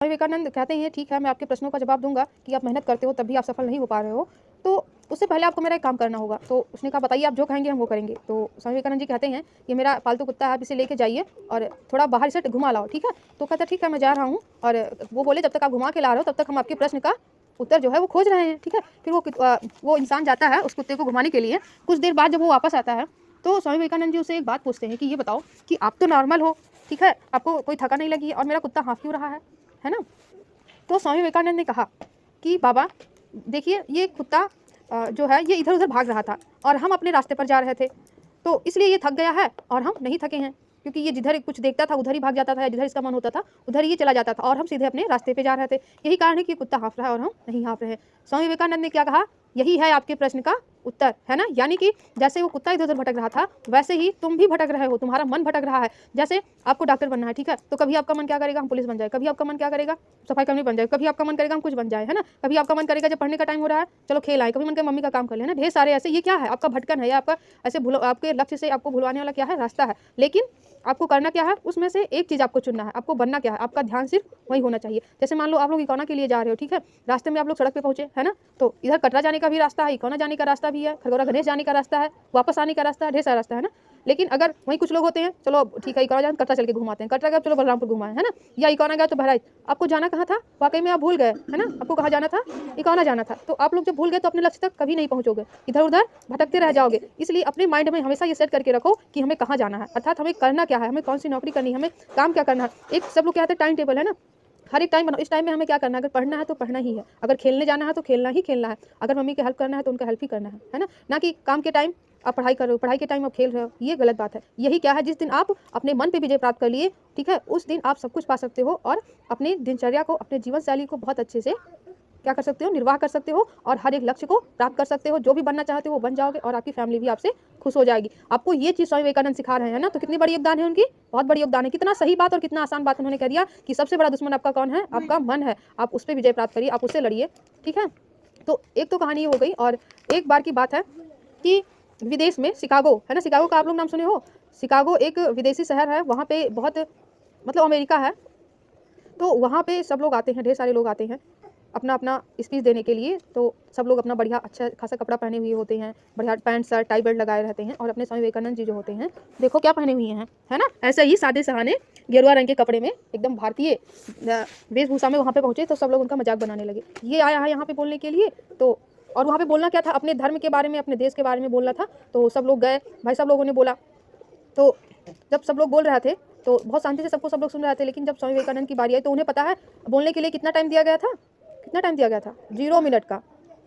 स्वामी विवेकानंद कहते हैं ठीक है मैं आपके प्रश्नों का जवाब दूंगा कि आप मेहनत करते हो तब भी आप सफल नहीं हो पा रहे हो, तो उससे पहले आपको मेरा एक काम करना होगा। तो उसने कहा बताइए आप जो कहेंगे हम वो करेंगे। तो स्वामी विवेकानंद जी कहते हैं कि मेरा पालतू कुत्ता है, आप इसे लेके जाइए और थोड़ा बाहर से घुमा लाओ, ठीक है। तो कहता ठीक है मैं जा रहा हूँ। और वो बोले जब तक आप घुमा के ला रहे हो तब तक हम आपके प्रश्न का उत्तर जो है वो खोज रहे हैं, ठीक है। फिर वो इंसान जाता है उस कुत्ते को घुमाने के लिए। कुछ देर बाद जब वो वापस आता है तो स्वामी विवेकानंद जी उसे एक बात पूछते हैं कि ये बताओ कि आप तो नॉर्मल हो, ठीक है, आपको कोई थका नहीं लगी और मेरा कुत्ता हाँफ क्यों रहा है ना। तो स्वामी विवेकानंद ने कहा कि बाबा देखिए ये कुत्ता जो है ये इधर उधर भाग रहा था और हम अपने रास्ते पर जा रहे थे, तो इसलिए ये थक गया है और हम नहीं थके हैं, क्योंकि ये जिधर कुछ देखता था उधर ही भाग जाता था, जिधर इसका मन होता था उधर ही ये चला जाता था और हम सीधे अपने रास्ते पे जा रहे थे। यही कारण है कि कुत्ता हाँफ रहा है और हम नहीं हाँफ रहे हैं। स्वामी विवेकानंद ने क्या कहा, यही है आपके प्रश्न का उत्तर, है ना। यानी कि जैसे वो कुत्ता इधर उधर भटक रहा था वैसे ही तुम भी भटक रहे हो, तुम्हारा मन भटक रहा है। जैसे आपको डॉक्टर बनना है, ठीक है, तो कभी आपका मन क्या करेगा हम पुलिस बन जाए, कभी आपका मन क्या करेगा सफाई कर्मी बन जाए, कभी आपका मन करेगा हम कुछ बन जाए, है ना। कभी आपका मन करेगा जब पढ़ने का टाइम हो रहा है चलो खेल आए, कभी मन करेगा मम्मी का काम कर ले, ना। ढेर सारे ऐसे, ये क्या है आपका भटकन है या आपका ऐसे आपके लक्ष्य से आपको भुलवाने वाला क्या है रास्ता है। लेकिन आपको करना क्या है, उसमें से एक चीज़ आपको चुनना है, आपको बनना क्या है, आपका ध्यान सिर्फ वही होना चाहिए। जैसे मान लो आप लोग इकोना के लिए जा रहे हो, ठीक है, रास्ते में आप लोग सड़क पे पहुंचे, है ना, तो इधर कटरा जाने का भी रास्ता है, इकोना जाने का रास्ता भी है, खरगोरा गणेश जाने का रास्ता है, वापस आने का रास्ता है, ढेर सारा रास्ता है ना। लेकिन अगर वहीं कुछ लोग होते हैं चलो ठीक है इकोना जाए कटरा चल के घुमाते हैं, कटरा गए चलो बलरामपुर घुमाएं, है ना, या इकोना गया तो बहराइच, आपको जाना कहाँ था वाकई में आप भूल गए, है ना, आपको कहाँ जाना था, इकोना जाना था। तो आप लोग जब भूल गए तो अपने लक्ष्य तक कभी नहीं पहुंचोगे, इधर उधर भटकते रह जाओगे। इसलिए अपने माइंड में हमेशा ये सेट करके रखो कि हमें कहाँ जाना है, अर्थात हमें करना क्या है, हमें कौन सी नौकरी करनी है, हमें काम क्या करना है। एक सब लोग क्या कहते हैं टाइम टेबल, है ना, हर एक टाइम बनाओ, इस टाइम में हमें क्या करना है, अगर पढ़ना है तो पढ़ना ही है, अगर खेलने जाना है तो खेलना ही खेलना है, अगर मम्मी की हेल्प करना है तो उनका हेल्प ही करना है ना कि काम के टाइम आप पढ़ाई कर रहे हो, पढ़ाई के टाइम आप खेल रहे हो, ये गलत बात है। यही क्या है, जिस दिन आप अपने मन पे विजय प्राप्त कर लिए, ठीक है, उस दिन आप सब कुछ पा सकते हो और अपनी दिनचर्या को, अपने जीवन शैली को बहुत अच्छे से क्या कर सकते हो, निर्वाह कर सकते हो और हर एक लक्ष्य को प्राप्त कर सकते हो। जो भी बनना चाहते हो वो बन जाओगे और आपकी फैमिली भी आपसे खुश हो जाएगी। आपको ये चीज़ स्वामी विवेकानंद सिखा रहे हैं ना, तो कितनी बड़ी योगदान है उनकी, बहुत बड़ी योगदान है। कितना सही बात और कितना आसान बात उन्होंने कह दिया कि सबसे बड़ा दुश्मन आपका कौन है, आपका मन है, आप उस पर विजय प्राप्त करिए, आप उससे लड़िए, ठीक है। तो एक तो कहानी हो गई। और एक बार की बात है कि विदेश में शिकागो, है ना, शिकागो का आप लोग नाम सुने हो। शिकागो एक विदेशी शहर है, वहाँ पे बहुत मतलब अमेरिका है, तो वहाँ पे सब लोग आते हैं, ढेर सारे लोग आते हैं अपना अपना स्पीच देने के लिए। तो सब लोग अपना बढ़िया अच्छा खासा कपड़ा पहने हुए होते हैं, बढ़िया पैंट शर्ट टाई बेल्ट लगाए रहते हैं और अपने स्वामी विवेकानंद जी जो होते हैं देखो क्या पहने हुए हैं, है ना, ऐसे ही सादे सहाने गेरुआ रंग के कपड़े में एकदम भारतीय वेशभूषा में वहाँ पे पहुँचे। तो सब लोग उनका मजाक बनाने लगे, ये आया है यहाँ पे बोलने के लिए। तो और वहाँ पे बोलना क्या था, अपने धर्म के बारे में, अपने देश के बारे में बोलना था। तो सब लोग गए, भाई सब लोगों ने बोला। तो जब सब लोग बोल रहे थे तो बहुत शांति से सबको सब लोग सुन रहे थे। लेकिन जब स्वामी विवेकानंद की बारी आई तो उन्हें पता है बोलने के लिए कितना टाइम दिया गया था, कितना टाइम दिया गया था, 0 मिनट का,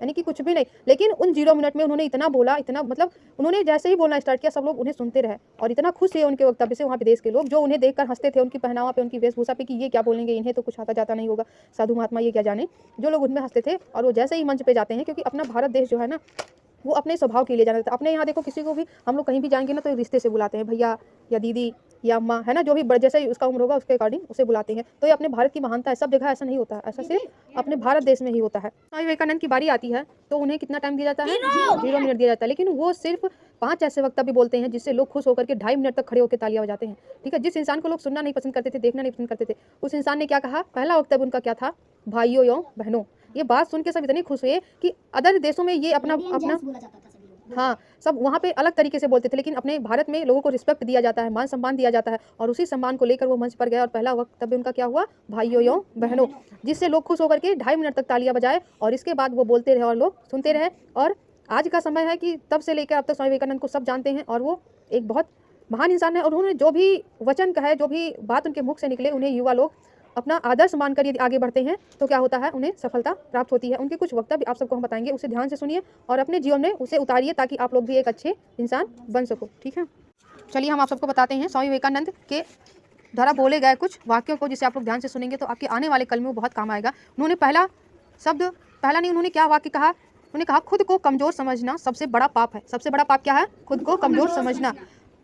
यानी कि कुछ भी नहीं। लेकिन उन 0 मिनट में उन्होंने इतना बोला, इतना मतलब उन्होंने जैसे ही बोलना स्टार्ट किया सब लोग उन्हें सुनते रहे और इतना खुश थे उनके वक्तव्य से वहाँ विदेश के लोग, जो उन्हें देखकर हंसते थे, उनकी पहनावा पे, उनकी वेशभूषा पे कि ये क्या बोलेंगे, इन्हें तो कुछ आता जाता नहीं होगा, साधु महात्मा ये क्या जाने, जो लोग उनमें हंसते थे। और वो जैसे ही मंच पे जाते हैं, क्योंकि अपना भारत देश जो है ना वो अपने स्वभाव के लिए जाना था। अपने यहाँ देखो किसी को भी हम लोग कहीं भी जाएंगे ना तो रिश्ते से बुलाते हैं, भैया या दीदी या अम्मा, है ना, जो भी जैसे ही उसका उम्र होगा उसके अकॉर्डिंग उसे बुलाते हैं। तो ये अपने भारत की महानता है, सब जगह ऐसा नहीं होता है, ऐसा सिर्फ अपने भारत देश में ही होता है। स्वामी विवेकानंद की बारी आती है तो उन्हें कितना टाइम दिया जाता है, 0 मिनट दिया जाता है। लेकिन वो सिर्फ 5 ऐसे वक्तव्य बोलते हैं जिससे लोग खुश होकर के 2.5 मिनट तक खड़े होकर तालियां बजाते हैं, ठीक है। जिस इंसान को लोग सुनना नहीं पसंद करते थे, देखना नहीं पसंद करते थे, उस इंसान ने क्या कहा, पहला वक्तव्य उनका क्या था, भाइयों एवं बहनों। ये बात सुन के सब इतने खुश हुए कि अदर देशों में ये अपना हाँ सब वहाँ पे अलग तरीके से बोलते थे, लेकिन अपने भारत में लोगों को रिस्पेक्ट दिया जाता है, मान सम्मान दिया जाता है। और उसी सम्मान को लेकर वो मंच पर गए और पहला वक्तव्य उनका क्या हुआ, भाइयों एवं बहनों, जिससे लोग खुश होकर के 2.5 मिनट तक तालियां बजाए। और इसके बाद वो बोलते रहे और लोग सुनते रहे। और आज का समय है कि तब से लेकर अब तक स्वामी विवेकानंद को सब जानते हैं और वो एक बहुत महान इंसान है। और उन्होंने जो भी वचन कहे, जो भी बात उनके मुख से निकले, उन्हें युवा लोग अपना आदर्श मानकर यदि आगे बढ़ते हैं तो क्या होता है, उन्हें सफलता प्राप्त होती है। उनके कुछ वक्तव्य आप सबको हम बताएंगे, उसे ध्यान से सुनिए और अपने जीवन में उसे उतारिए ताकि आप लोग भी एक अच्छे इंसान बन सको, ठीक है। चलिए हम आप सबको बताते हैं स्वामी विवेकानंद के द्वारा बोले गए कुछ वाक्यों को, जिसे आप लोग ध्यान से सुनेंगे तो आपके आने वाले कल में वो बहुत काम आएगा। उन्होंने उन्होंने क्या वाक्य कहा, उन्होंने कहा खुद को कमजोर समझना सबसे बड़ा पाप है। सबसे बड़ा पाप क्या है, खुद को कमजोर समझना,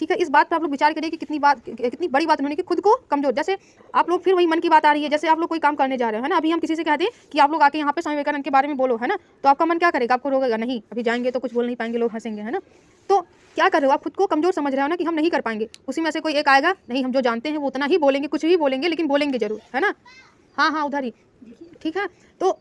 ठीक है। इस बात पर आप लोग विचार करिए कि कितनी बड़ी बात उन्होंने की, खुद को कमजोर। जैसे आप लोग फिर वही मन की बात आ रही है, जैसे आप लोग कोई काम करने जा रहे हो, है ना, अभी हम किसी से कहते हैं कि आप लोग आके यहाँ पे स्वामी विवेकानंद के बारे में बोलो, है ना, तो आपका मन क्या करेगा, आपको रोकेगा नहीं, अभी जाएंगे तो कुछ बोल नहीं पाएंगे, लोग हंसेंगे, है ना। तो क्या कर रहे हो आप, खुद को कमजोर समझ रहे हो ना कि हम नहीं कर पाएंगे। उसी में से कोई एक आएगा, नहीं हम जो जानते हैं वो उतना ही बोलेंगे, कुछ भी बोलेंगे लेकिन बोलेंगे जरूर, है ना। हाँ हाँ उधर ही, ठीक है। तो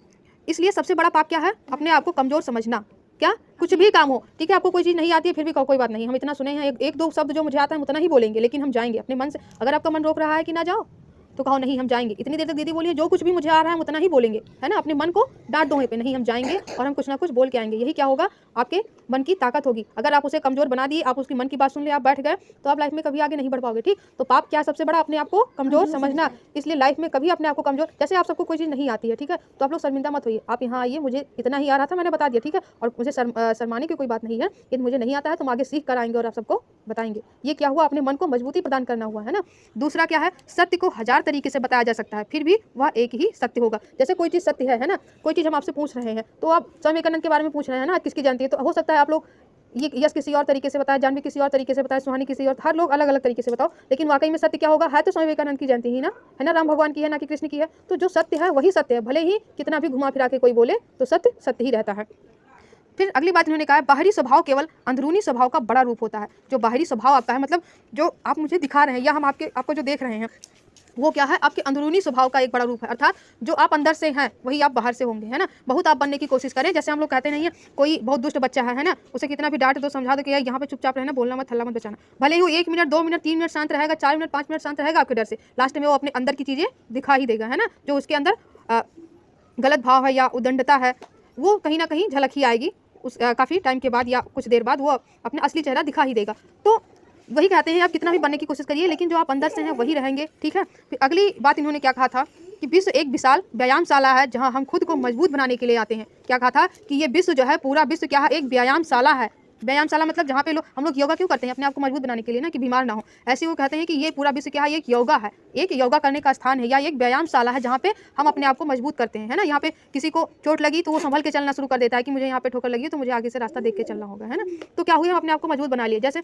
इसलिए सबसे बड़ा पाप क्या है, अपने आप को कमजोर समझना। क्या, कुछ भी काम हो, ठीक है, आपको कोई चीज़ नहीं आती है फिर भी कहो कोई बात नहीं, हम इतना सुने हैं, एक दो शब्द जो मुझे आता है हम उतना ही बोलेंगे, लेकिन हम जाएंगे अपने मन से। अगर आपका मन रोक रहा है कि ना जाओ तो कहो नहीं हम जाएंगे, इतनी देर तक दीदी बोलिए जो कुछ भी मुझे आ रहा है हम उतना ही बोलेंगे, है ना। अपने मन को डांट दो वहीं पे, नहीं हम जाएंगे और हम कुछ ना कुछ बोल के आएंगे। यही क्या होगा, आपके मन की ताकत होगी। अगर आप उसे कमजोर बना दिए, आप उसकी मन की बात सुन ले, आप बैठ गए, तो आप लाइफ में कभी आगे नहीं बढ़ पाओगे। ठीक, तो पाप क्या, सबसे बड़ा अपने आप को कमजोर समझना। इसलिए लाइफ में कभी अपने आप को कमजोर, जैसे आप सबको कोई चीज़ नहीं आती है, ठीक है, तो आप लोग शर्मिंदा मत होइए। आप यहाँ आइए, मुझे इतना ही आ रहा था मैंने बता दिया, ठीक है, और मुझे शर्माने की कोई बात नहीं है। यदि मुझे नहीं आता है तो हम आगे सीख कर आएंगे और आप सबको बताएंगे। ये क्या हुआ, अपने मन को मजबूती प्रदान करना हुआ, है ना। दूसरा क्या है, सत्य को 1000 तरीके से बताया जा सकता है, फिर भी वह एक ही सत्य होगा। जैसे कोई चीज़ सत्य है ना, कोई चीज़ हम आपसे पूछ रहे हैं, तो आप स्वामी विवेकानंद के बारे में पूछ रहे हैं ना, किसकी जयंती है, तो हो सकता है आप लोग ये यश किसी और तरीके से बताया, जानवी किसी और तरीके से बताया, सुहानी किसी और, हर लोग अलग अलग तरीके से बताओ, लेकिन वाकई में सत्य क्या होगा, है तो स्वामी विवेकानंद की जयंती ही ना, है ना, राम भगवान की है ना कि कृष्ण की है। तो जो सत्य है वही सत्य है, भले ही कितना भी घुमा फिरा के कोई बोले तो सत्य सत्य ही रहता है। फिर अगली बात इन्होंने कहा है, बाहरी स्वभाव केवल अंदरूनी स्वभाव का बड़ा रूप होता है। जो बाहरी स्वभाव आपका है, मतलब जो आप मुझे दिखा रहे हैं या हम आपको जो देख रहे हैं, वो क्या है, आपके अंदरूनी स्वभाव का एक बड़ा रूप है। अर्थात जो आप अंदर से हैं वही आप बाहर से होंगे, है ना। बहुत आप बनने की कोशिश करें, जैसे हम लोग कहते नहीं है, कोई बहुत दुष्ट बच्चा है ना, उसे कितना भी डांट दो, समझा दो कि यार यहाँ पे चुपचाप रहना, बोलना मत, हल्ला मत बचाना, भले ही वो 1 मिनट 2 मिनट 3 मिनट शांत रहेगा, 4 मिनट 5 मिनट शांत रहेगा आपके डर से, लास्ट में वो अपने अंदर की चीज़ें दिखा ही देगा, है ना। जो उसके अंदर गलत भाव है या उदंडता है, वो कहीं ना कहीं झलक ही आएगी उस काफ़ी टाइम के बाद या कुछ देर बाद वो अपना असली चेहरा दिखा ही देगा। तो वही कहते हैं, आप कितना भी बनने की कोशिश करिए, लेकिन जो आप अंदर से हैं वही रहेंगे, ठीक है। फिर अगली बात इन्होंने क्या कहा था कि विश्व एक विशाल व्यायामशाला है जहां हम खुद को मजबूत बनाने के लिए आते हैं। क्या कहा था कि ये विश्व जो है, पूरा विश्व क्या है, एक व्यायामशाला है। व्यायामशाला मतलब जहाँ पे हम लोग योगा क्यों करते हैं, अपने आप को मजबूत बनाने के लिए ना, कि बीमार ना हो। ऐसे वो कहते हैं कि ये पूरा विश्व क्या है, एक योगा है, एक योगा करने का स्थान है या एक व्यायामशाला है जहाँ पे हम अपने आप को मजबूत करते हैं, है ना। यहाँ पे किसी को चोट लगी तो वो संभल के चलना शुरू कर देता है कि मुझे यहाँ पे ठोकर लगी तो मुझे आगे से रास्ता देख के चलना होगा, है ना। तो क्या हुआ, हम अपने आप को मजबूत बना लिए। जैसे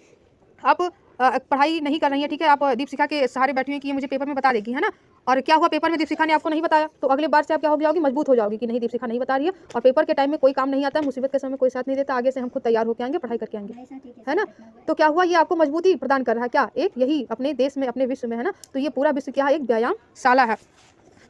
आप पढ़ाई नहीं कर रही है, ठीक है, आप दीपशिखा के सहारे बैठी हुई कि ये मुझे पेपर में बता देगी, है ना, और क्या हुआ, पेपर में दीपशिखा ने आपको नहीं बताया, तो अगले बार से आप क्या हो जाओगी, मजबूत हो जाओगी कि नहीं दीपशिखा नहीं बता रही है, और पेपर के टाइम में कोई काम नहीं आता है, मुसीबत के समय कोई साथ नहीं देता, आगे से हम खुद तैयार होकर आएंगे, पढ़ाई करके आएंगे, है ना। तो क्या हुआ, ये आपको मजबूती प्रदान कर रहा है, क्या, एक यही अपने देश में, अपने विश्व में, है ना। तो ये पूरा विश्व क्या है, एक व्यायामशाला है।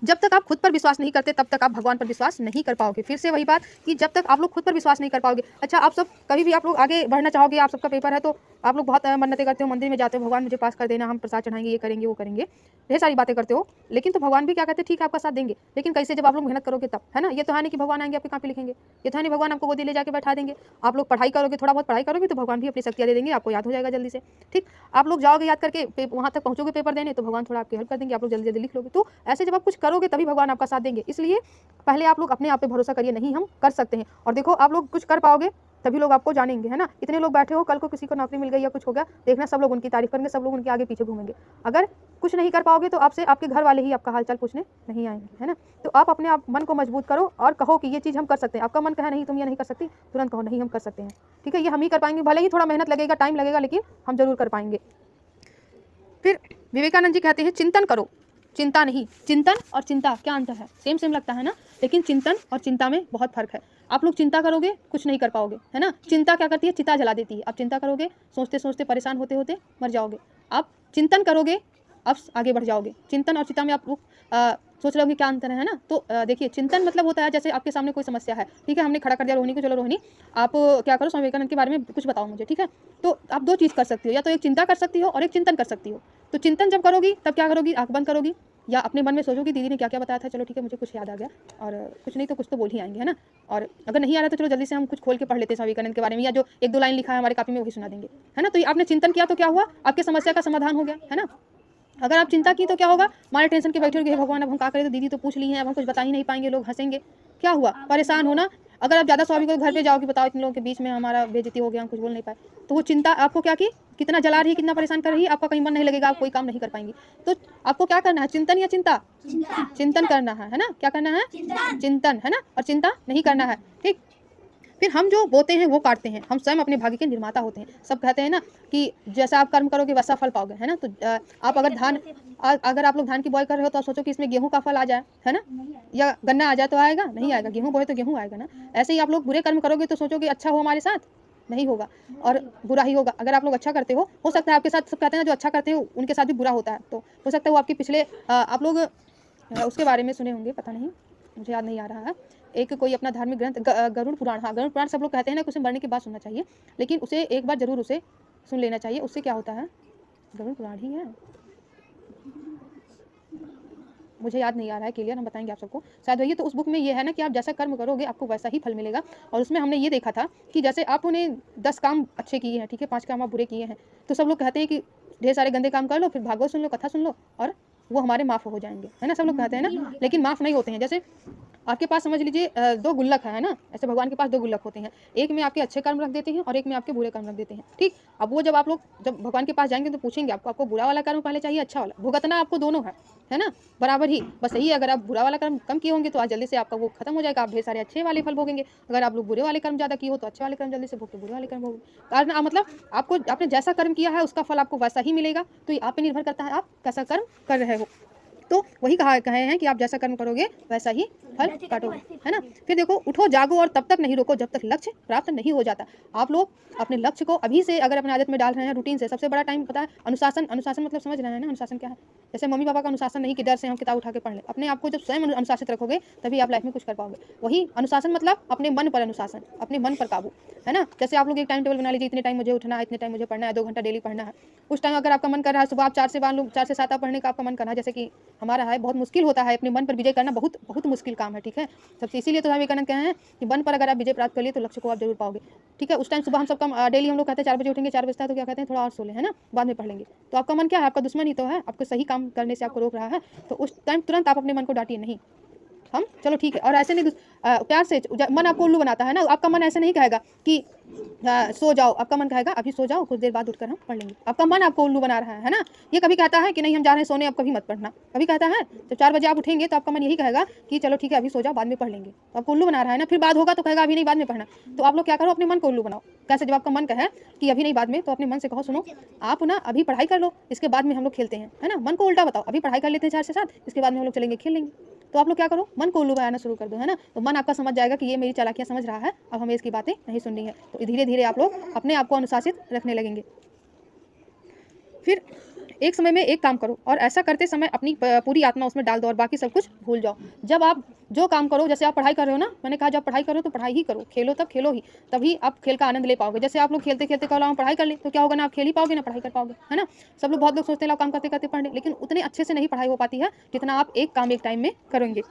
जब तक आप खुद पर विश्वास नहीं करते तब तक आप भगवान पर विश्वास नहीं कर पाओगे। फिर से वही बात कि जब तक आप लोग खुद पर विश्वास नहीं कर पाओगे। अच्छा, आप सब कभी भी आप लोग आगे बढ़ना चाहोगे, आप सबका पेपर है तो आप लोग बहुत मन्नतें करते हो, मंदिर में जाते हो, भगवान मुझे पास कर देना, हम प्रसाद चढ़ाएंगे, ये करेंगे वो करेंगे, ढेर सारी बातें करते हो, लेकिन तो भगवान भी क्या कहते हैं, ठीक है आपका साथ देंगे, लेकिन कैसे, जब आप लोग मेहनत करोगे तब, है ना। ये तो है नहीं कि भगवान आएंगे आपके कॉपी लिखेंगे, ये तो है नहीं भगवान आपको गोदी ले जाके बैठा देंगे। आप लोग पढ़ाई करोगे, थोड़ा बहुत पढ़ाई करोगे तो भगवान भी अपनी शक्तियाँ दे देंगे, आपको याद हो जाएगा जल्दी से। ठीक, आप लोग जाओगे याद करके वहाँ तक पहुँचोगे पेपर देने, तो भगवान थोड़ा आपकी हेल्प कर देंगे, आप लोग जल्दी जल्दी लिख लोगे। तो ऐसे जब आप कुछ करोगे तभी भगवान आपका साथ देंगे। इसलिए पहले आप लोग अपने आप पे भरोसा करिए, नहीं हम कर सकते हैं। और देखो, आप लोग कुछ कर पाओगे तभी लोग आपको जानेंगे, है ना। इतने लोग बैठे हो, कल को किसी को नौकरी मिल गई या कुछ हो गया, देखना सब लोग उनकी तारीफ करेंगे, सब लोग उनके आगे पीछे घूमेंगे। अगर कुछ नहीं कर पाओगे तो आपसे आपके घर वाले ही आपका हालचाल पूछने नहीं आएंगे, है ना। तो आप अपने आप मन को मजबूत करो और कहो कि ये चीज़ हम कर सकते हैं। आपका मन कहे नहीं तुम ये नहीं कर सकती, तुरंत कहो नहीं हम कर सकते हैं, ठीक है, ये हम ही कर पाएंगे, भले ही थोड़ा मेहनत लगेगा, टाइम लगेगा, लेकिन हम जरूर कर पाएंगे। फिर विवेकानंद जी कहते हैं, चिंतन करो, चिंता नहीं। चिंतन और चिंता क्या अंतर है, सेम सेम लगता है ना, लेकिन चिंतन और चिंता में बहुत फर्क है। आप लोग चिंता करोगे कुछ नहीं कर पाओगे, है ना। चिंता क्या करती है, चिता जला देती है। आप चिंता करोगे, सोचते सोचते परेशान होते होते मर जाओगे। आप चिंतन करोगे, अब आगे बढ़ जाओगे। चिंतन और चिता में आप लोग सोच रहे होंगे क्या अंतर है ना। तो देखिए, चिंतन मतलब होता है जैसे आपके सामने कोई समस्या है, ठीक है, हमने खड़ा कर दिया रोहिणी को, चलो रोहिणी आप क्या करो, स्वामी विवेकानंद के बारे में कुछ बताओ मुझे, ठीक है। तो आप दो चीज़ कर सकती हो, या तो एक चिंता कर सकती हो और एक चिंतन कर सकती हो। तो चिंतन जब करोगी तब क्या करोगी, आंख बंद करोगी या अपने मन में सोचोगी दीदी ने क्या क्या बताया था, चलो ठीक है मुझे कुछ याद आ गया, और कुछ नहीं तो कुछ तो बोल ही आएंगे, है ना। और अगर नहीं आ रहा तो चलो जल्दी से हम कुछ खोल के पढ़ लेते हैं स्वामी विवेकानंद के बारे में, या जो 1-2 लाइन लिखा है हमारे कॉपी में वही सुना देंगे, है ना। तो आपने चिंतन किया तो क्या हुआ, आपकी समस्या का समाधान हो गया, है ना। अगर आप चिंता की तो क्या होगा, मारे टेंशन के बैठे हो, भगवान अब हम क्या करें, तो दीदी तो पूछ ली हैं, अब हम कुछ बता ही नहीं पाएंगे, लोग हंसेंगे, क्या हुआ, परेशान होना। अगर आप ज़्यादा स्वामी को घर पे जाओगे, बताओ इतने लोगों के बीच में हमारा बेइज्जती हो गया, हम कुछ बोल नहीं पाए, तो वो चिंता आपको क्या की, कितना जला रही है, कितना परेशान कर रही है, आपका कहीं मन नहीं लगेगा, आप कोई काम नहीं कर पाएंगी। तो आपको क्या करना है, चिंतन या चिंता, चिंतन करना है ना। क्या करना है, चिंतन, है ना, और चिंता नहीं करना है, ठीक। फिर हम जो बोते हैं वो काटते हैं, हम स्वयं अपने भाग्य के निर्माता होते हैं। सब कहते हैं ना कि जैसा आप कर्म करोगे वैसा फल पाओगे, है ना। तो आप अगर आप लोग धान की बुआई कर रहे हो तो आप सोचो कि इसमें गेहूं का फल आ जाए, है ना, या गन्ना आ जाए, तो आएगा नहीं, आएगा। गेहूं बोए तो गेहूं आएगा ना। ऐसे ही आप लोग बुरे कर्म करोगे तो सोचोगे अच्छा हो हमारे साथ, नहीं होगा, और बुरा ही होगा। अगर आप लोग अच्छा करते हो सकता है आपके साथ, सब कहते हैं जो अच्छा करते हैं उनके साथ भी बुरा होता है, तो हो सकता है वो आपके पिछले आप लोग उसके बारे में सुने होंगे, पता नहीं, मुझे याद नहीं आ रहा है। एक कोई अपना धार्मिक ग्रंथ गरुड़ पुराण, हाँ गरुड़ पुराण सब लोग कहते हैं ना कि उसे मरने के बाद सुनना चाहिए, लेकिन उसे एक बार ज़रूर उसे सुन लेना चाहिए। उससे क्या होता है, गरुड़ पुराण ही है, मुझे याद नहीं आ रहा है क्लियर, हम बताएंगे आप सबको, शायद वही। तो उस बुक में ये है ना कि आप जैसा कर्म करोगे आपको वैसा ही फल मिलेगा। और उसमें हमने ये देखा था कि जैसे आपने 10 काम अच्छे किए हैं, ठीक है, 5 काम आप बुरे किए हैं, तो सब लोग कहते हैं कि ढेर सारे गंदे काम कर लो, फिर भागवत सुन लो, कथा सुन लो, और वो हमारे माफ़ हो जाएंगे, है ना, सब लोग कहते हैं ना, लेकिन माफ़ नहीं होते हैं। जैसे आपके पास समझ लीजिए 2 गुल्लक है ना, ऐसे भगवान के पास 2 गुल्लक होते हैं, एक में आपके अच्छे कर्म रख देते हैं और एक में आपके बुरे कर्म रख देते हैं, ठीक। अब वो जब आप लोग जब भगवान के पास जाएंगे तो पूछेंगे आपको बुरा वाला कर्म पहले चाहिए, अच्छा वाला, भुगतना आपको दोनों है ना, बराबर ही। बस यही, अगर आप बुरा वाला कर्म कम किए होंगे तो आज जल्दी से आपका वो खत्म हो जाएगा, आप ढेर सारे अच्छे वाले फल भोगेंगे। अगर आप लोग बुरे वाले कर्म ज़्यादा किए हो तो अच्छे वाले कर्म जल्दी से भोग, बुरे वाले कर्म भोग, कारण मतलब आपको आपने जैसा कर्म किया है उसका फल आपको वैसा ही मिलेगा। तो ये आप पे निर्भर करता है आप कैसा कर्म कर रहे हो। तो वही कहे हैं कि आप जैसा कर्म करोगे वैसा ही फल काटोगे, है ना। फिर देखो, उठो जागो और तब तक नहीं रुको जब तक लक्ष्य प्राप्त नहीं हो जाता। आप लोग अपने लक्ष्य को अभी से अगर अपने आदत में डाल रहे हैं, रूटीन से, सबसे बड़ा टाइम पता है अनुशासन। अनुशासन मतलब समझ रहे हैं ना, अनुशासन क्या है। जैसे मम्मी पापा का अनुशासन नहीं कि डर से हम किताब उठा के पढ़ लें, अपने आप को जब स्वयं अनुशासित रखोगे तभी आप लाइफ में कुछ कर पाओगे। वही अनुशासन मतलब अपने मन पर अनुशासन, अपने मन पर काबू, है ना। जैसे आप लोग एक टाइम टेबल बना लीजिए, इतने टाइम मुझे उठना है, इतने टाइम मुझे पढ़ना है, 2 घंटा डेली पढ़ना है। उस टाइम अगर आपका मन कर रहा है सुबह आप 4 से 7 आप पढ़ने का आपका मन कर रहा है, जैसे कि हमारा है, बहुत मुश्किल होता है अपने मन पर विजय करना, बहुत बहुत मुश्किल काम है, ठीक है। सबसे इसीलिए तो स्वामी विवेकानंद कहे हैं कि मन पर अगर आप विजय प्राप्त कर लिए तो लक्ष्य को आप जरूर पाओगे, ठीक है। उस टाइम सुबह हम सबका डेली हम लोग कहते हैं 4 बजे उठेंगे, 4 बजता है तो क्या कहते हैं थोड़ा और सो लें, है ना, बाद में पढ़ लेंगे। तो आपका मन क्या है, आपका दुश्मन ही तो है, आपको सही काम करने से आपको रोक रहा है। तो उस टाइम तुरंत आप अपने मन को डांटिए नहीं, हम चलो ठीक है। और ऐसे नहीं प्यार से, मन आपको उल्लू बनाता है ना, आपका मन ऐसे नहीं कहेगा कि सो जाओ, आपका मन कहेगा अभी सो जाओ, कुछ देर बाद उठकर हम पढ़ लेंगे। आपका मन आपको उल्लू बना रहा है ना। ये कभी कहता है कि नहीं हम जा रहे हैं सोने, अब कभी मत पढ़ना, कभी कहता है जब 4 बजे आप उठेंगे तो आपका मन यही कहेगा कि चलो ठीक है अभी सो जाओ बाद में पढ़ लेंगे, तो आपको उल्लू बना रहा है ना। फिर बाद होगा तो कहेगा अभी नहीं बाद में पढ़ना। तो आप लोग क्या करो, अपने मन को उल्लू बनाओ। कैसे, जब आपका मन कहे कि अभी नहीं बाद में, तो अपने मन से कहो सुनो आप ना अभी पढ़ाई कर लो, इसके बाद में हम लोग खेलते हैं, है ना। मन को उल्टा बताओ, अभी पढ़ाई कर लेते हैं 4 से 7, इसके बाद में हम लोग चलेंगे खेल लेंगे। तो आप लोग क्या करो, मन को उल्लू बनाना शुरू कर दो, है ना। तो मन आपका समझ जाएगा कि ये मेरी चालाकियां समझ रहा है, अब हमें इसकी बातें नहीं सुननी है। तो धीरे धीरे आप लोग अपने आप को अनुशासित रखने लगेंगे। फिर एक समय में एक काम करो और ऐसा करते समय अपनी पूरी आत्मा उसमें डाल दो और बाकी सब कुछ भूल जाओ। जब आप जो काम करो, जैसे आप पढ़ाई कर रहे हो ना, मैंने कहा जब पढ़ाई करो तो पढ़ाई ही करो, खेलो तब खेलो ही, तभी आप खेल का आनंद ले पाओगे। जैसे आप लोग खेलते खेलते कहो हम पढ़ाई कर ले, तो क्या होगा ना, आप खेल ही पाओगे ना पढ़ाई कर पाओगे, है ना। सब लोग, बहुत लोग सोचते हैं आप काम करते करते पढ़ लें, लेकिन उतने अच्छे से नहीं पढ़ाई हो पाती है जितना आप एक काम एक टाइम में करेंगे।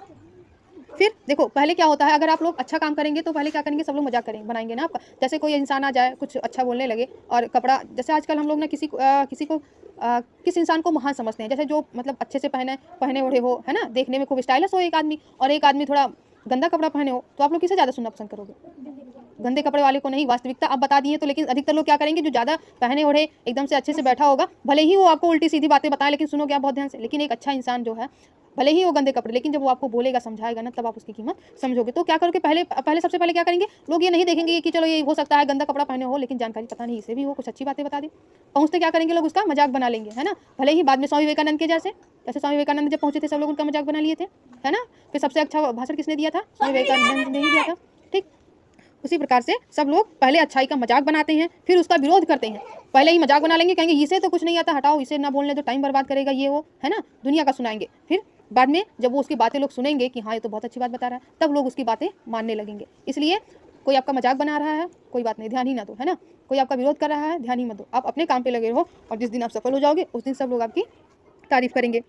फिर देखो, पहले क्या होता है, अगर आप लोग अच्छा काम करेंगे तो पहले क्या करेंगे, सब लोग मजाक करेंगे, बनाएंगे ना आपका। जैसे कोई इंसान आ जाए कुछ अच्छा बोलने लगे और कपड़ा, जैसे आजकल हम लोग ना किसी को किस इंसान को महान समझते हैं, जैसे जो मतलब अच्छे से पहने ओढ़े हो, है ना, देखने में खूब स्टाइलिश हो एक आदमी, और एक आदमी थोड़ा गंदा कपड़ा पहने हो, तो आप लोग किसे ज़्यादा सुनना पसंद करोगे, गंदे कपड़े वाले को। नहीं, वास्तविकता आप बता दिए तो, लेकिन अधिकतर लोग क्या करेंगे, जो ज़्यादा पहने ओढ़े एकदम से अच्छे से बैठा होगा, भले ही वो आपको उल्टी सीधी बातें बताए, लेकिन सुनोगे आप बहुत ध्यान से। लेकिन एक अच्छा इंसान जो है, भले ही वो गंदे कपड़े, लेकिन जब वो आपको बोलेगा समझाएगा ना, तब आप उसकी कीमत समझोगे। तो क्या करोगे, पहले सबसे पहले क्या करेंगे लोग, ये नहीं देखेंगे कि चलो ये हो सकता है गंदा कपड़ा पहने हो, लेकिन जानकारी पता नहीं इसे भी वो कुछ अच्छी बातें बता दे, पहुँचते क्या करेंगे लोग, उसका मजाक बना लेंगे, है ना। भले ही बाद में स्वामी विवेकानंद के जैसे स्वामी विवेकानंद जब पहुंचे थे सब लोग उनका मजाक बना लिए थे, है ना। फिर सबसे अच्छा भाषण किसने दिया था, स्वामी विवेकानंद ने ही दिया था, ठीक। उसी प्रकार से सब लोग पहले अच्छाई का मजाक बनाते हैं, फिर उसका विरोध करते हैं। पहले ही मजाक बना लेंगे, कहेंगे इसे तो कुछ नहीं आता, हटाओ इसे, ना बोलने तो टाइम बर्बाद करेगा ये वो, है ना, दुनिया का सुनाएंगे। फिर बाद में जब वो उसकी बातें लोग सुनेंगे कि हाँ ये तो बहुत अच्छी बात बता रहा है, तब लोग उसकी बातें मानने लगेंगे। इसलिए कोई आपका मजाक बना रहा है, कोई बात नहीं, ध्यान ही ना दो, है ना। कोई आपका विरोध कर रहा है, ध्यान ही मत दो, आप अपने काम पे लगे रहो, और जिस दिन आप सफल हो जाओगे उस दिन सब लोग आपकी तारीफ करेंगे।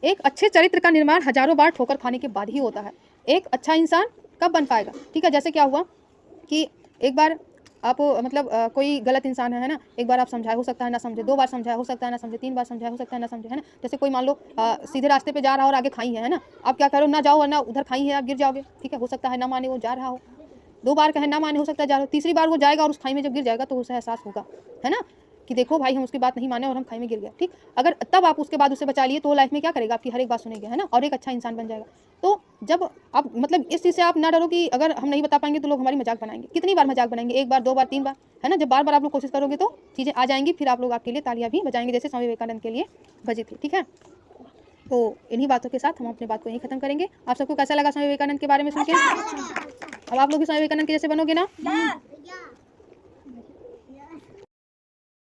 एक अच्छे चरित्र का निर्माण हजारों बार ठोकर खाने के बाद ही होता है। एक अच्छा इंसान कब बन पाएगा, ठीक है। जैसे क्या हुआ कि एक बार आप मतलब कोई गलत इंसान है ना, एक बार आप समझाए, हो सकता है ना समझे, 2 बार समझाया, हो सकता है ना समझे, 3 बार समझाया, हो सकता है ना समझे, है ना। जैसे कोई मान लो सीधे रास्ते पे जा रहा हो और आगे खाई है ना, आप क्या करो, ना जाओ वरना उधर खाई है आप गिर जाओगे, ठीक है। हो सकता है ना माने, वो जा रहा हो, 2 बार कहे ना माने, हो सकता है जा रहा हो, तीसरी बार वो जाएगा और उस खाई में जब गिर जाएगा तो उसे एहसास होगा, है ना, कि देखो भाई हम उसकी बात नहीं माने और हम खाई में गिर गए, ठीक। अगर तब आप उसके बाद उसे बचा लिए तो लाइफ में क्या करेगा, आपकी हर एक बात सुनेगा, है ना, और एक अच्छा इंसान बन जाएगा। तो जब आप मतलब इस चीज़ से आप ना डरो कि अगर हम नहीं बता पाएंगे तो लोग हमारी मजाक बनाएंगे। कितनी बार मजाक बनाएंगे, 1 बार 2 बार 3 बार, है ना। जब बार बार आप लोग कोशिश करोगे तो चीज़ें आ जाएंगी, फिर आप लोग आपके लिए तालियां भी बजाएंगे, जैसे स्वामी विवेकानंद के लिए बजी थी, ठीक है। तो इन्हीं बातों के साथ हम अपनी बात को यहीं खत्म करेंगे। आप सबको कैसा लगा स्वामी विवेकानंद के बारे में सुन के? अब आप लोग भी स्वामी विवेकानंद के जैसे बनोगे ना?